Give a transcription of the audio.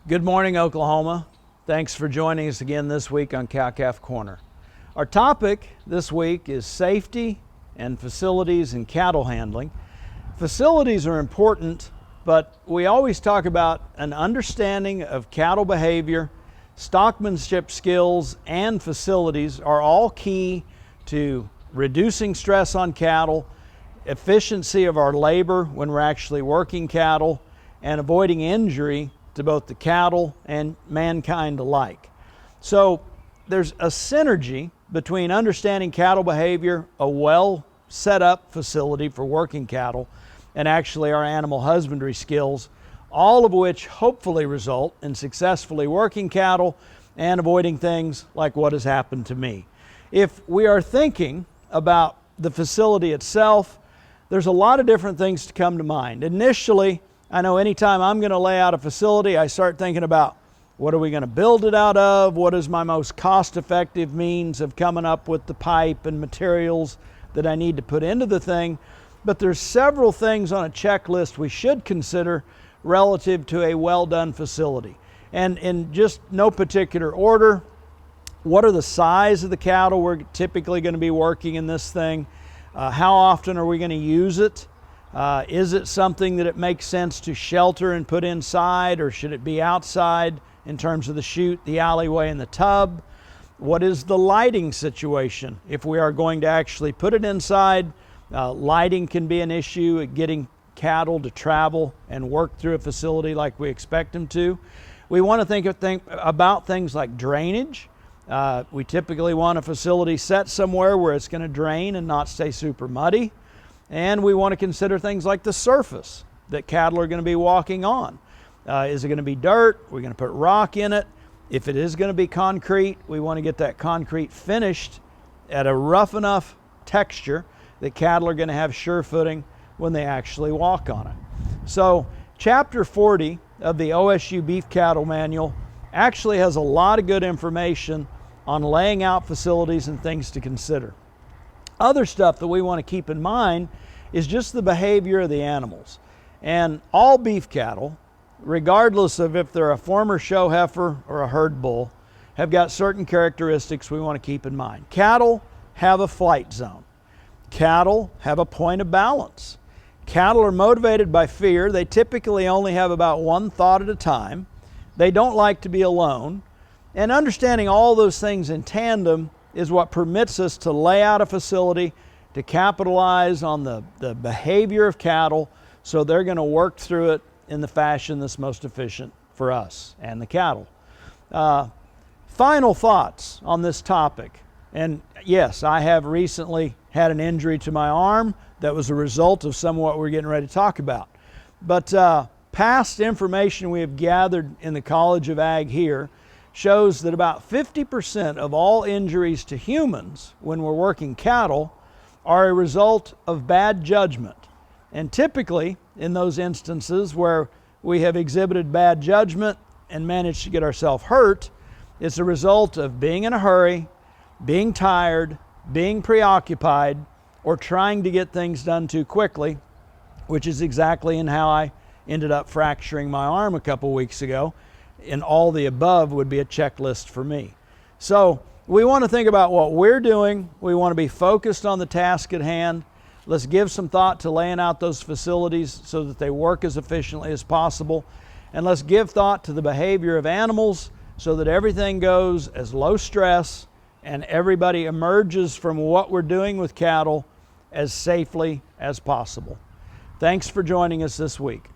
Good morning, Oklahoma. Thanks for joining us again this week on Cow-Calf Corner. Our topic this week is safety and facilities in cattle handling. Facilities are important, but we always talk about an understanding of cattle behavior, stockmanship skills, and facilities are all key to reducing stress on cattle, efficiency of our labor when we're actually working cattle, and avoiding injury to both the cattle and mankind alike. So there's a synergy between understanding cattle behavior, a well set up facility for working cattle, and actually our animal husbandry skills, all of which hopefully result in successfully working cattle and avoiding things like what has happened to me. If we are thinking about the facility itself, there's a lot of different things to come to mind. Initially, I know anytime I'm going to lay out a facility, I start thinking about what are we going to build it out of? What is my most cost-effective means of coming up with the pipe and materials that I need to put into the thing? But there's several things on a checklist we should consider relative to a well-done facility. And in just no particular order, what are the size of the cattle we're typically going to be working in this thing? How often are we going to use it? Is it something that it makes sense to shelter and put inside, or should it be outside in terms of the chute, the alleyway, and the tub? What is the lighting situation? If we are going to actually put it inside, lighting can be an issue at getting cattle to travel and work through a facility like we expect them to. We want to think about things like drainage. We typically want a facility set somewhere where it's going to drain and not stay super muddy. And we want to consider things like the surface that cattle are going to be walking on. Is it going to be dirt? We're going to put rock in it. If it is going to be concrete, we want to get that concrete finished at a rough enough texture that cattle are going to have sure footing when they actually walk on it. So Chapter 40 of the OSU Beef Cattle Manual actually has a lot of good information on laying out facilities and things to consider. Other stuff that we want to keep in mind is just the behavior of the animals. And all beef cattle, regardless of if they're a former show heifer or a herd bull, have got certain characteristics we want to keep in mind. Cattle have a flight zone. Cattle have a point of balance. Cattle are motivated by fear. They typically only have about one thought at a time. They don't like to be alone. And understanding all those things in tandem is what permits us to lay out a facility to capitalize on the behavior of cattle, so they're going to work through it in the fashion that's most efficient for us and the cattle. Final thoughts on this topic. And yes, I have recently had an injury to my arm that was a result of some of what we're getting ready to talk about. But past information we have gathered in the College of Ag here shows that about 50% of all injuries to humans when we're working cattle are a result of bad judgment. And typically, in those instances where we have exhibited bad judgment and managed to get ourselves hurt, it's a result of being in a hurry, being tired, being preoccupied, or trying to get things done too quickly, which is exactly in how I ended up fracturing my arm a couple weeks ago. And all the above would be a checklist for me. So we want to think about what we're doing. We want to be focused on the task at hand. Let's give some thought to laying out those facilities so that they work as efficiently as possible. And let's give thought to the behavior of animals so that everything goes as low stress and everybody emerges from what we're doing with cattle as safely as possible. Thanks for joining us this week.